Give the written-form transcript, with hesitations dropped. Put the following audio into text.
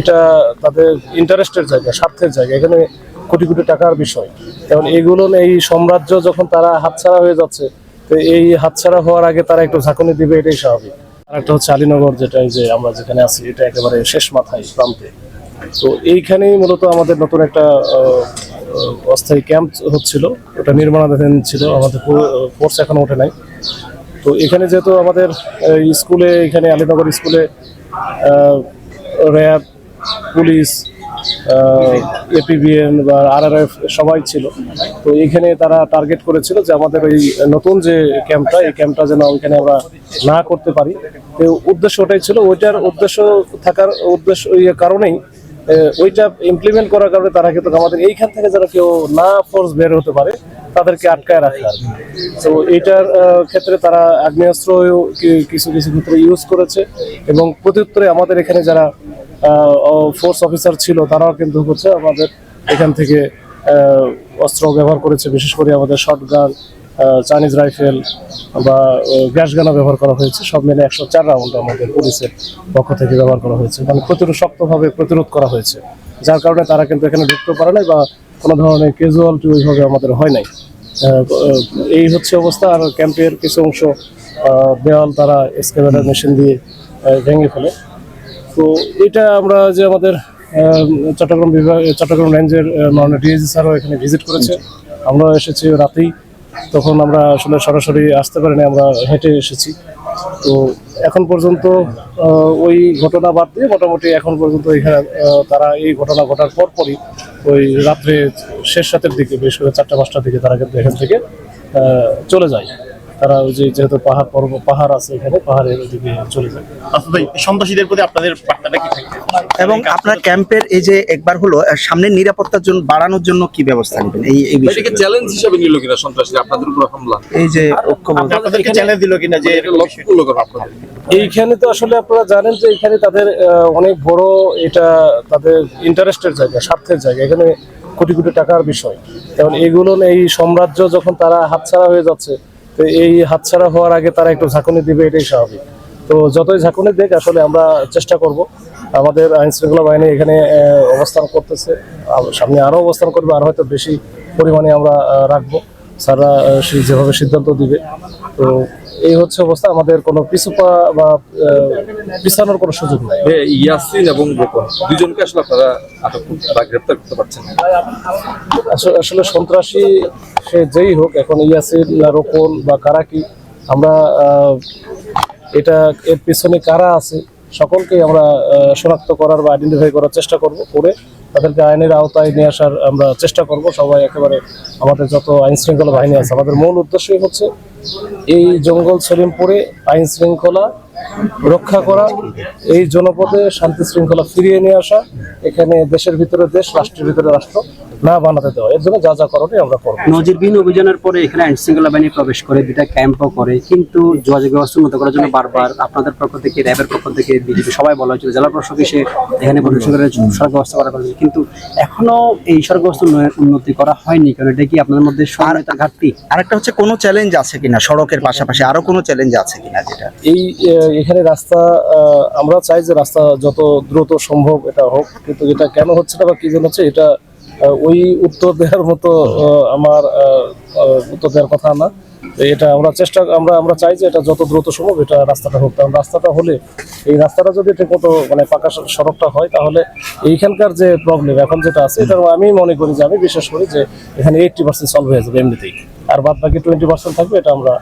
এটা তাদের ইন্টারেস্টের জায়গা, স্বার্থের জায়গা। এখানে কোটি কোটি টাকার বিষয়। কারণ এইগুলো এই সাম্রাজ্য যখন তারা হাতছাড়া হয়ে যাচ্ছে, তো এই হাতছাড়া হওয়ার আগে তারা একটু ঝাঁকুনি দিবে, এটাই স্বাভাবিক। আর একটা হচ্ছে আলীনগর, যেটা এই যে আমরা যেখানে আছি, এটা একেবারে শেষ মাথায় প্রান্তে। তো এইখানেই মূলত আমাদের নতুন একটা অস্থায়ী ক্যাম্প হচ্ছিল, ওটা নির্মাণাধীন ছিল, আমাদের ফোর্স এখনো ওঠে নাই। তো এখানে যেহেতু আমাদের স্কুলে, এখানে আলীনগর স্কুলে র্যাব, পুলিশ, এপিবিএন বা আরআরএফ সবাই ছিল। তো এইখানে তারা টার্গেট করেছিল যে আমাদের এই নতুন যে ক্যাম্পটা, এই ক্যাম্পটা যেন ওইখানে আমরা না করতে পারি। তো উদ্দেশ্য ওটাই ছিল। ওইটার উদ্দেশ্য থাকার উদ্দেশ্য ওই কারণেই, ওইটা ইমপ্লিমেন্ট করার কারণে তারা কিন্তু আমাদের এইখান থেকে যারা কেউ না ফোর্স বের হতে পারে তাদেরকে আটকায় রাখে আর কি। তো এইটার ক্ষেত্রে তারা আগ্নেয়াস্ত্র কিছু কিছু ক্ষেত্রে ইউজ করেছে, এবং প্রত্যুত্তরে আমাদের এখানে যারা ফোর্স অফিসার ছিল তারাও কিন্তু হচ্ছে আমাদের এখান থেকে অস্ত্র ব্যবহার করেছে। বিশেষ করে আমাদের শর্টগান, চাইনিজ রাইফেল বা গ্যাস গানও ব্যবহার করা হয়েছে। সব মিলে 104 রাউন্ড আমাদের পুলিশের পক্ষ থেকে ব্যবহার করা হয়েছে, মানে শক্তভাবে প্রতিরোধ করা হয়েছে। যার কারণে তারা কিন্তু এখানে ঢুকতে পারে নাই বা কোনো ধরনের ক্যাজুয়ালিটি ওইভাবে আমাদের হয় নাই। এই হচ্ছে অবস্থা। আর ক্যাম্পের কিছু অংশ দেওয়াল তারা এক্সকাভেটর মেশিন দিয়ে ভেঙে ফেলে। তো এটা আমরা যে আমাদের চট্টগ্রাম রেঞ্জের মাননীয় ডিআইজি স্যারও এখানে ভিজিট করেছে। আমরা এসেছি রাতেই, তখন আমরা আসলে সরাসরি আসতে পারিনি, আমরা হেঁটে এসেছি। তো এখন পর্যন্ত ওই ঘটনা বাদ দিয়ে মোটামুটি এখন পর্যন্ত এখানে তারা এই ঘটনা ঘটার পরপরই ওই রাত্রে শেষ রাতের দিকে, বিশেষ করে 4টা-5টার দিকে তারা কিন্তু এখান থেকে চলে যায়। তারা ওই যে যেহেতু পাহাড় আছে এখানে, পাহাড়ের ওইদিকে চলে যায়। আচ্ছা ভাই, সন্ত্রাসীদের প্রতি আপনাদের বার্তাটা কি থাকবে? এবং আপনার ক্যাম্পের এই যে একবার হলো সামনের নিরাপত্তার জন্য বাড়ানোর জন্য কি ব্যবস্থা নেবেন এই বিষয়ে? চ্যালেঞ্জ হিসেবে নিল কিনা সন্ত্রাসীরা আপনাদের উপর হামলা? এই যে ঐক্যবদ্ধ আপনাদেরকে চ্যালেঞ্জ দিল কিনা যে লক্ষ্য করলো কেন আপনাদের? এইখানে তো আসলে আপনারা জানেন যে এখানে তাদের অনেক বড়, এটা তাদের ইন্টারেস্টের জায়গা, স্বার্থের জায়গা। এখানে কোটি কোটি টাকার বিষয়। কারণ এইগুলো এই সাম্রাজ্য যখন তারা হাতছাড়া হয়ে যাচ্ছে, তো এই হাতছাড়া হওয়ার আগে তারা একটু ঝাঁকুনি দিবে, এটাই স্বাভাবিক। তো যতই ঝাঁকুনি দেখ, আসলে আমরা চেষ্টা করব। আমাদের আইন শৃঙ্খলা বাহিনী এখানে অবস্থান করতেছে, সামনে আরও অবস্থান করবে, আর হয়তো বেশি পরিমাণে আমরা রাখবো। স্যাররা যেভাবে সিদ্ধান্ত দিবে। তো এই হচ্ছে অবস্থা। আমাদের কোনো পিছুপা বা পিছানোর কোনো সুযোগ নাই। ইয়াসিন এবং রোকন দুজনকে আসলে আপনারা আটক বা গ্রেপ্তার করতে পারছেন না? আসলে সন্ত্রাসী সে যেই হোক, এখন ইয়াসিন, রোকন বা কারা কি, আমরা এটা এর পিছনে কারা আছে সকলকেই আমরা শনাক্ত করার বা আইডেন্টিফাই করার চেষ্টা করব, করে তাদেরকে আইনের আওতায় নিয়ে আসার আমরা চেষ্টা করব। সবাই একেবারে আমাদের যত আইন শৃঙ্খলা বাহিনী আছে, আমাদের মূল উদ্দেশ্যই হচ্ছে এই জঙ্গল সলিমপুরে আইন শৃঙ্খলা রক্ষা করা, এই জনপদে শান্তি শৃঙ্খলা ফিরিয়ে নিয়ে আসা, এখানে দেশের ভিতরে দেশ, রাষ্ট্রের ভিতরে রাষ্ট্র না বানাতে দেওয়া। এর জন্য যা যা করণীয় আমরা করব। নজিরবিহীন অভিযানের পরে এখানে আইন শৃঙ্খলা বাহিনী প্রবেশ করে, দুটা ক্যাম্পও করে, কিন্তু যোগাযোগ ব্যবস্থা উন্নত করার জন্য বারবার আপনাদের পক্ষ থেকে, র্যাবের পক্ষ থেকে, বিজেপি সবাই বলা হয়েছিল জেলা প্রশাসক এসে এখানে পরিদর্শন করে সড়ক ব্যবস্থা করা হয়েছে, কিন্তু এখনো এই সড়ক ব্যবস্থা উন্নতি করা হয়নি। কারণ এটা কি আপনাদের মধ্যে সহায়তা ঘাটতি? আরেকটা হচ্ছে কোনো চ্যালেঞ্জ আছে কিনা সড়কের পাশাপাশি, আরো কোনো চ্যালেঞ্জ আছে কিনা? যেটা এখানে রাস্তা, আমরা চাই যে রাস্তা যত দ্রুত সম্ভব এটা হোক, কিন্তু এটা কেন হচ্ছে না বা কি জন্য হচ্ছে, এটা ওই উত্তর দেওয়ার মতো আমার উত্তর দেওয়ার কথা না। এটা আমরা চাই যে এটা যত দ্রুত সম্ভব এটা রাস্তাটা হোক। কারণ রাস্তাটা হলে, এই রাস্তাটা যদি ঠিক মতো মানে পাকা সড়কটা হয়, তাহলে এইখানকার যে প্রবলেম এখন যেটা আছে, এটা আমি মনে করি যে, আমি বিশ্বাস করি যে এখানে 80% সলভ হয়ে যাবে এমনিতেই, আর বাদ বাকি 20% থাকবে, এটা আমরা